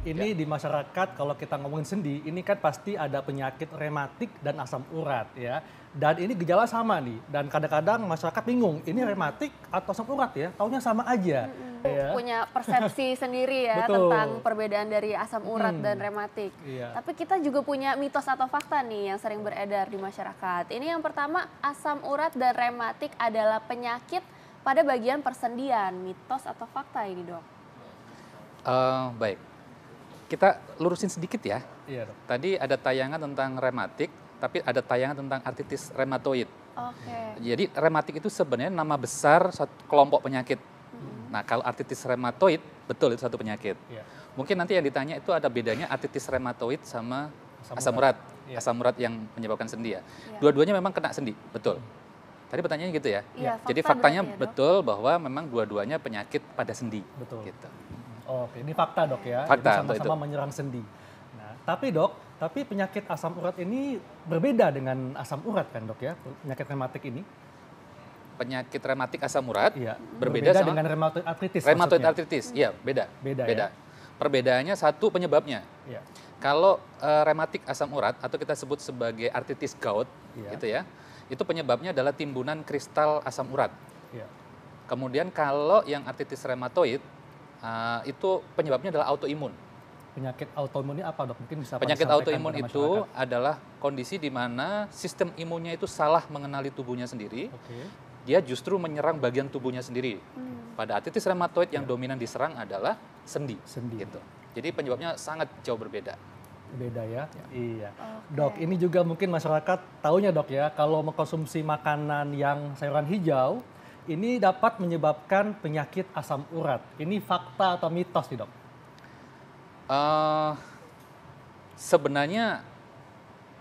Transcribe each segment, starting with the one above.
Ini di masyarakat kalau kita ngomongin sendi, ini kan pasti ada penyakit rematik dan asam urat ya. Dan ini gejala sama nih. Dan kadang-kadang masyarakat bingung, ini rematik atau asam urat ya? Taunya sama aja. Ya. Punya persepsi sendiri ya Betul. tentang perbedaan dari asam urat dan rematik. Iya. Tapi kita juga punya mitos atau fakta nih yang sering beredar di masyarakat. Ini yang pertama, asam urat dan rematik adalah penyakit pada bagian persendian. Mitos atau fakta ini, Dok? Baik, kita lurusin sedikit ya. Iya, Dok. Tadi ada tayangan tentang rematik, tapi ada tayangan tentang artritis reumatoid. Oke. Jadi rematik itu sebenarnya nama besar satu kelompok penyakit. Nah, kalau artritis reumatoid, betul itu satu penyakit. Iya. Mungkin nanti yang ditanya itu ada bedanya artritis reumatoid sama Asam asam urat. Iya. Asam urat yang menyebabkan sendi ya. Iya. Dua-duanya memang kena sendi, betul. Tadi pertanyaannya gitu ya. Iya, Jadi fakta faktanya berarti ya, Dok? betul bahwa memang dua-duanya penyakit pada sendi. Betul. Gitu. Oke, ini fakta dok ya. Fakta, Jadi sama-sama itu. menyerang sendi. Nah, tapi dok, penyakit asam urat ini berbeda dengan asam urat kan dok ya? Penyakit rematik ini? Penyakit rematik asam urat Iya. berbeda sama dengan rheumatoid arthritis. rheumatoid maksudnya. arthritis. Iya, beda. Beda ya? Perbedaannya satu penyebabnya. Iya. Kalau rematik asam urat atau kita sebut sebagai artritis gout, Iya. gitu ya, itu penyebabnya adalah timbunan kristal asam urat. Iya. Kemudian kalau yang artritis rheumatoid itu penyebabnya adalah autoimun. Penyakit autoimun ini apa dok? Mungkin bisa Pak Penyakit disampaikan autoimun kepada itu masyarakat. adalah kondisi di mana sistem imunnya itu salah mengenali tubuhnya sendiri. Oke. Dia justru menyerang bagian tubuhnya sendiri. Pada artritis rheumatoid yang dominan diserang adalah sendi. Sendi. Gitu. Jadi penyebabnya sangat jauh berbeda. Beda ya? Iya. Oke. Dok, ini juga mungkin masyarakat taunya dok ya, kalau mengkonsumsi makanan yang sayuran hijau, ini dapat menyebabkan penyakit asam urat. Ini fakta atau mitos nih dok? Sebenarnya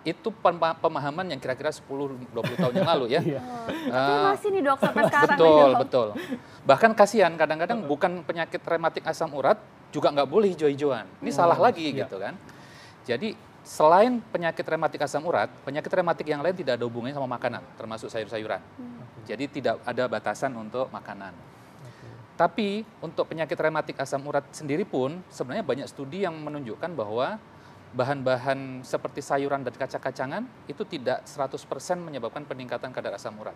itu pemahaman yang kira-kira 10-20 tahun yang lalu ya. Iya. Tapi masih nih dok sampai sekarang Betul, nih, Dok. betul. Bahkan kasihan kadang-kadang bukan penyakit rematik asam urat juga nggak boleh hijau-hijauan. Ini salah lagi iya. gitu kan. Jadi selain penyakit rematik asam urat, penyakit rematik yang lain tidak ada hubungannya sama makanan, termasuk sayur-sayuran. Jadi tidak ada batasan untuk makanan. Tapi untuk penyakit rematik asam urat sendiri pun sebenarnya banyak studi yang menunjukkan bahwa bahan-bahan seperti sayuran dan kacang-kacangan itu tidak 100% menyebabkan peningkatan kadar asam urat.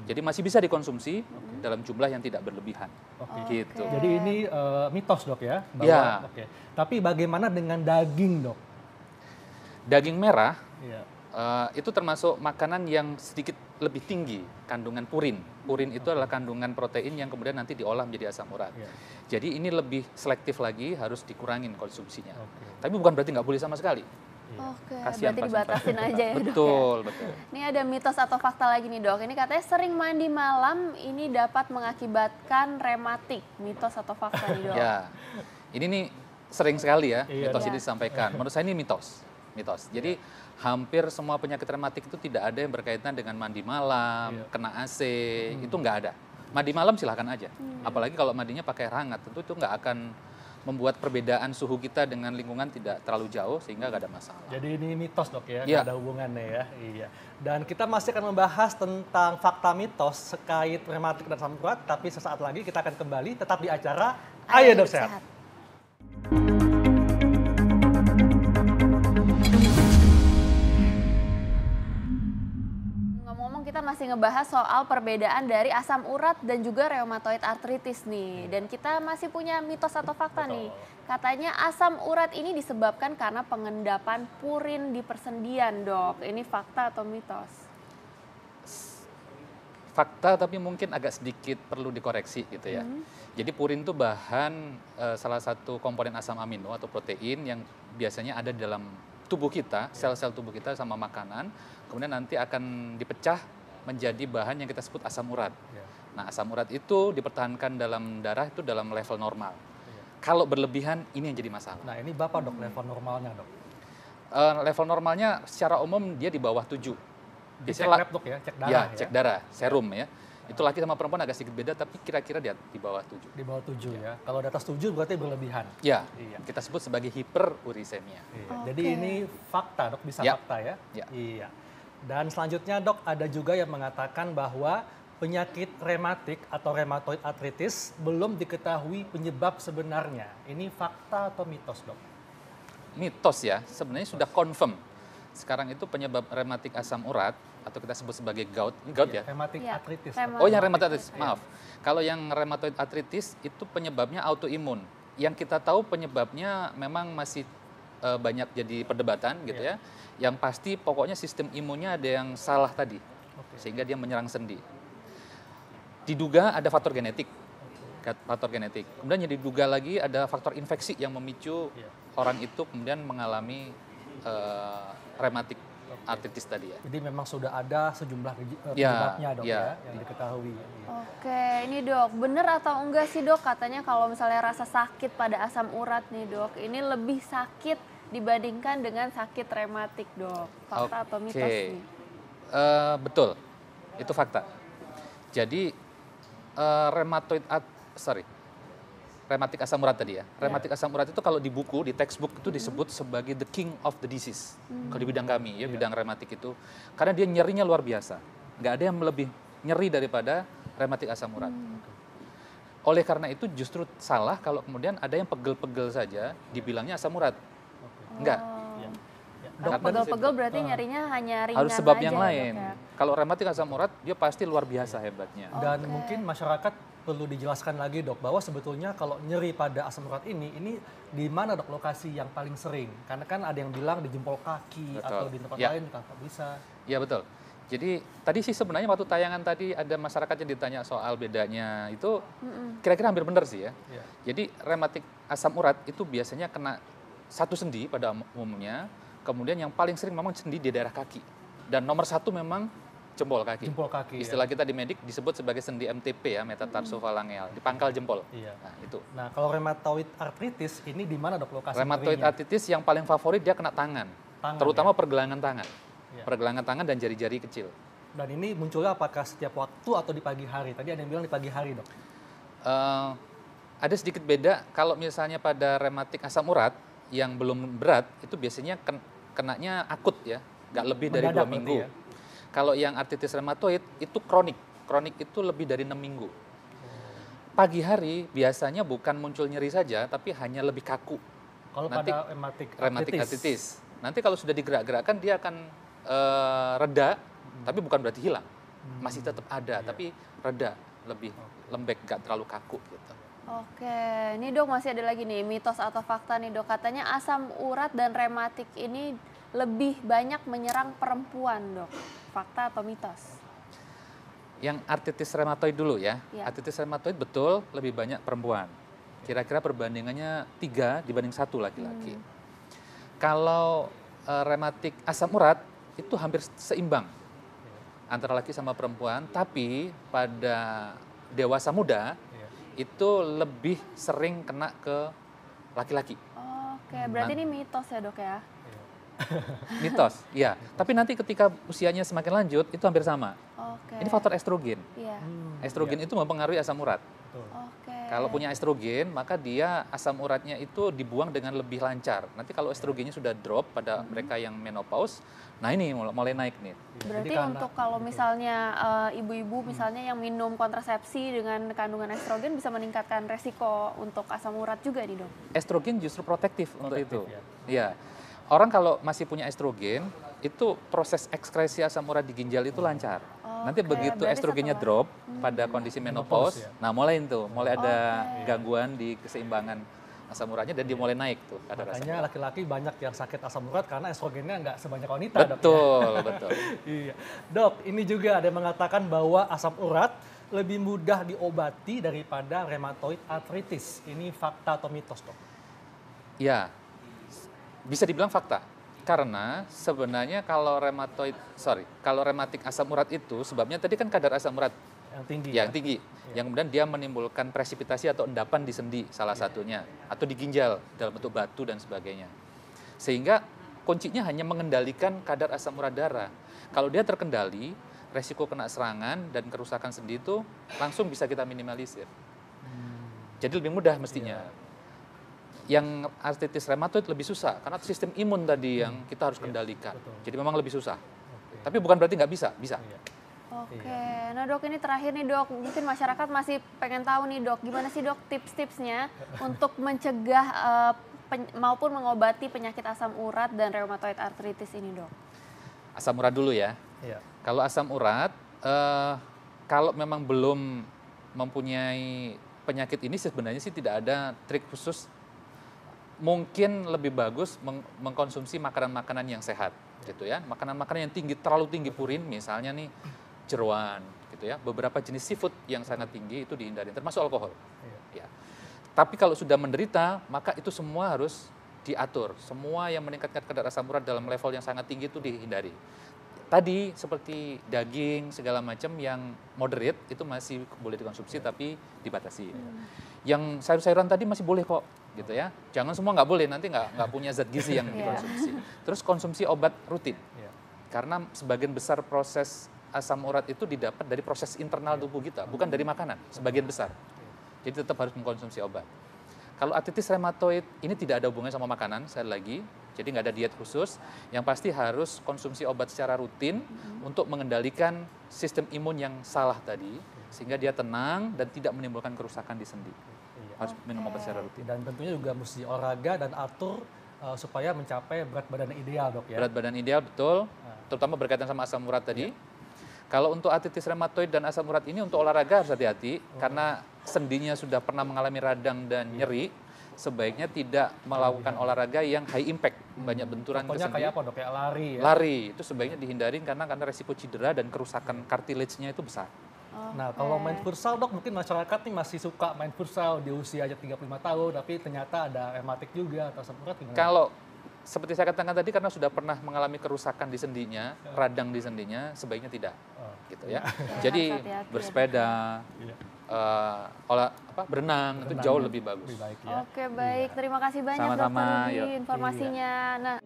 Jadi masih bisa dikonsumsi dalam jumlah yang tidak berlebihan. Oke. Gitu. Jadi ini mitos dok ya? Ya. Oke. Tapi bagaimana dengan daging dok? Daging merah Iya. itu termasuk makanan yang sedikit lebih tinggi kandungan purin. Purin itu adalah kandungan protein yang kemudian nanti diolah menjadi asam urat. Iya. Jadi ini lebih selektif lagi, harus dikurangin konsumsinya. Oke. Tapi bukan berarti nggak boleh sama sekali. Oke, Kasihan berarti pasien-pasien. dibatasin aja ya dok ya. Betul, betul. Ini ada mitos atau fakta lagi nih dok. Ini katanya sering mandi malam ini dapat mengakibatkan rematik. Mitos atau fakta nih dok? Ya, ini nih sering sekali ya Iya, mitos dok. ini disampaikan. Menurut saya ini mitos. Jadi hampir semua penyakit rematik itu tidak ada yang berkaitan dengan mandi malam, Iya. kena AC, itu nggak ada. Mandi malam silahkan aja. Apalagi kalau mandinya pakai air hangat, tentu itu nggak akan membuat perbedaan suhu kita dengan lingkungan tidak terlalu jauh sehingga nggak ada masalah. Jadi ini mitos dok ya, Iya. nggak ada hubungannya ya. Iya. Dan kita masih akan membahas tentang fakta mitos terkait rematik dan asam urat, tapi sesaat lagi kita akan kembali tetap di acara Ayo Dok Sehat. Ngomong-ngomong kita masih ngebahas soal perbedaan dari asam urat dan juga rheumatoid arthritis nih. Dan kita masih punya mitos atau fakta nih. Katanya asam urat ini disebabkan karena pengendapan purin di persendian dok. Ini fakta atau mitos? Fakta tapi mungkin agak sedikit perlu dikoreksi gitu ya. Jadi purin itu bahan salah satu komponen asam amino atau protein yang biasanya ada di dalam tubuh kita, sel-sel tubuh kita sama makanan, kemudian nanti akan dipecah menjadi bahan yang kita sebut asam urat. Iya. Nah, asam urat itu dipertahankan dalam darah itu dalam level normal. Kalau berlebihan ini yang jadi masalah. Nah ini Bapak dok level normalnya dok. Level normalnya secara umum dia di bawah 7. Cek Biasanya lab dok ya, cek darah ya, ya. cek darah, serum ya. Itu laki sama perempuan agak sedikit beda, tapi kira-kira di bawah 7. Di bawah 7 ya. Kalau di atas 7 berarti berlebihan. Ya, Iya. kita sebut sebagai hiperurisemia. Iya. Oke. Jadi ini fakta dok, bisa Ya. fakta ya? Ya. Iya. Dan selanjutnya dok, ada juga yang mengatakan bahwa penyakit rematik atau rheumatoid arthritis belum diketahui penyebab sebenarnya. Ini fakta atau mitos dok? mitos ya, sebenarnya sudah confirm. Sekarang itu penyebab rematik asam urat atau kita sebut sebagai gout, ini gout ya? Rematik Iya, artritis. rema- Oh, yang rheumatoid arthritis, maaf. Kalau yang rheumatoid arthritis itu penyebabnya autoimun. Yang kita tahu penyebabnya memang masih banyak jadi perdebatan gitu ya. Yang pasti pokoknya sistem imunnya ada yang salah tadi. Sehingga dia menyerang sendi. Diduga ada faktor genetik. Faktor genetik. Kemudian yang diduga lagi ada faktor infeksi yang memicu orang itu kemudian mengalami rematik artritis tadi ya. Jadi memang sudah ada sejumlah penyebabnya dok ya yang diketahui. Oke, ini dok, bener atau enggak sih dok katanya kalau misalnya rasa sakit pada asam urat nih dok, ini lebih sakit dibandingkan dengan sakit rematik dok. Fakta atau mitos nih? Betul, itu fakta. Jadi rematik asam urat tadi ya. Rematik asam urat itu kalau di buku, di textbook itu disebut sebagai the king of the disease. Kalau di bidang kami ya, bidang rematik itu. Karena dia nyerinya luar biasa. Nggak ada yang lebih nyeri daripada rematik asam urat. Oleh karena itu justru salah kalau kemudian ada yang pegel-pegel saja dibilangnya asam urat. Enggak. Kalau pegel-pegel berarti nyerinya hanya ringan harus sebab aja yang ya, lain. dok, ya? Kalau rematik asam urat dia pasti luar biasa hebatnya. Dan mungkin masyarakat perlu dijelaskan lagi dok bahwa sebetulnya kalau nyeri pada asam urat ini di mana dok lokasi yang paling sering? Karena kan ada yang bilang di jempol kaki atau di tempat lain tak bisa. Iya betul. Jadi tadi sih sebenarnya waktu tayangan tadi ada masyarakat yang ditanya soal bedanya itu kira-kira hampir benar sih ya. Jadi rematik asam urat itu biasanya kena satu sendi pada umumnya, kemudian yang paling sering memang sendi di daerah kaki. Dan nomor satu memang jempol kaki. Jempol kaki. Istilah kita di medik disebut sebagai sendi MTP ya, metatarsofalangeal, di pangkal jempol. Nah, itu. Nah, kalau rheumatoid arthritis ini di mana dok lokasi? Rheumatoid arthritis yang paling favorit dia kena tangan terutama pergelangan tangan. Pergelangan tangan dan jari-jari kecil. Dan ini munculnya apakah setiap waktu atau di pagi hari? Tadi ada yang bilang di pagi hari, dok. Ada sedikit beda kalau misalnya pada rematik asam urat yang belum berat itu biasanya kenanya akut ya, nggak lebih dari 2 minggu. Ya? Kalau yang artritis rheumatoid itu kronik. Kronik itu lebih dari 6 minggu. Pagi hari biasanya bukan muncul nyeri saja, tapi hanya lebih kaku. Kalau pada rematik artritis. Nanti kalau sudah digerak-gerakkan dia akan reda, tapi bukan berarti hilang. Masih tetap ada, tapi reda, lebih lembek, nggak terlalu kaku gitu. Oke, ini dok masih ada lagi nih mitos atau fakta nih dok. Katanya asam urat dan rematik ini lebih banyak menyerang perempuan dok. Fakta atau mitos? Yang artritis rheumatoid dulu ya. Artritis rheumatoid betul lebih banyak perempuan. Kira-kira perbandingannya 3 dibanding 1 laki-laki. Kalau rematik asam urat itu hampir seimbang antara laki sama perempuan, tapi pada dewasa muda itu lebih sering kena ke laki-laki. Oke, berarti ini mitos ya dok ya? Mitos, ya. Tapi nanti ketika usianya semakin lanjut itu hampir sama. Ini faktor estrogen. Estrogen itu mempengaruhi asam urat. Kalau punya estrogen, maka dia asam uratnya itu dibuang dengan lebih lancar. Nanti kalau estrogennya sudah drop pada mereka yang menopause, nah ini mulai naik nih. Berarti untuk kalau misalnya ibu-ibu misalnya yang minum kontrasepsi dengan kandungan estrogen bisa meningkatkan resiko untuk asam urat juga nih dok? Estrogen justru protektif untuk itu. Iya. Orang kalau masih punya estrogen, itu proses ekskresi asam urat di ginjal itu lancar. Nanti begitu estrogennya drop pada kondisi menopause, nah mulai ada gangguan di keseimbangan asam uratnya dan dia mulai naik tuh. Makanya laki-laki banyak yang sakit asam urat karena estrogennya nggak sebanyak wanita. Betul, dok, ya? Betul. Iya. Dok, ini juga ada yang mengatakan bahwa asam urat lebih mudah diobati daripada rheumatoid arthritis. Ini fakta atau mitos, dok? Ya, bisa dibilang fakta. Karena sebenarnya kalau rematik asam urat itu sebabnya tadi kan kadar asam urat yang tinggi, yang kemudian dia menimbulkan presipitasi atau endapan di sendi salah satunya, atau di ginjal dalam bentuk batu dan sebagainya. Sehingga kuncinya hanya mengendalikan kadar asam urat darah. Kalau dia terkendali, resiko kena serangan dan kerusakan sendi itu langsung bisa kita minimalisir. Jadi lebih mudah mestinya. Yang artritis rheumatoid lebih susah karena sistem imun tadi yang kita harus kendalikan. Jadi memang lebih susah. Tapi bukan berarti nggak bisa, bisa. Oke, nah dok ini terakhir nih dok, mungkin masyarakat masih pengen tahu nih dok, gimana sih dok tips-tipsnya untuk mencegah maupun mengobati penyakit asam urat dan rheumatoid arthritis ini, Dok? Asam urat dulu ya. Iya. Kalau asam urat, kalau memang belum mempunyai penyakit ini sebenarnya sih tidak ada trik khusus. Mungkin lebih bagus mengkonsumsi makanan-makanan yang sehat, gitu ya. Makanan-makanan yang terlalu tinggi purin, misalnya nih jeroan, gitu ya. Beberapa jenis seafood yang sangat tinggi itu dihindari, termasuk alkohol. Ya. Tapi kalau sudah menderita, maka itu semua harus diatur. Semua yang meningkatkan kadar asam urat dalam level yang sangat tinggi itu dihindari. Tadi seperti daging segala macam yang moderate itu masih boleh dikonsumsi tapi dibatasi. Yang sayur-sayuran tadi masih boleh kok, gitu ya. Jangan semua nggak boleh, nanti nggak punya zat gizi yang dikonsumsi. Terus konsumsi obat rutin, karena sebagian besar proses asam urat itu didapat dari proses internal tubuh kita, bukan dari makanan. Sebagian besar. Jadi tetap harus mengkonsumsi obat. Kalau artritis rheumatoid ini tidak ada hubungannya sama makanan, sekali lagi. Jadi nggak ada diet khusus. Yang pasti harus konsumsi obat secara rutin untuk mengendalikan sistem imun yang salah tadi, sehingga dia tenang dan tidak menimbulkan kerusakan di sendi. Harus minum obat secara rutin. Dan tentunya juga mesti olahraga dan atur supaya mencapai berat badan yang ideal, Dok ya. Berat badan ideal betul, terutama berkaitan sama asam urat tadi. Kalau untuk artritis rheumatoid dan asam urat ini untuk olahraga harus hati-hati karena sendinya sudah pernah mengalami radang dan nyeri, sebaiknya tidak melakukan olahraga yang high impact, banyak benturan ke Contohnya sendi. kayak apa, Dok? Kayak lari ya? Lari itu sebaiknya dihindarin karena resiko cedera dan kerusakan cartilage-nya itu besar. Nah, kalau main futsal, Dok, mungkin masyarakat nih masih suka main futsal di usia aja 35 tahun, tapi ternyata ada rematik juga atau asam urat gimana? Kalau seperti saya katakan tadi karena sudah pernah mengalami kerusakan di sendinya, radang di sendinya, sebaiknya tidak. Gitu ya. Jadi Harus hati-hati bersepeda, berenang itu jauh lebih bagus. Lebih baik ya. Oke, baik. Terima kasih banyak, Sama-sama, Dokter Rudi, yuk. informasinya. Nah,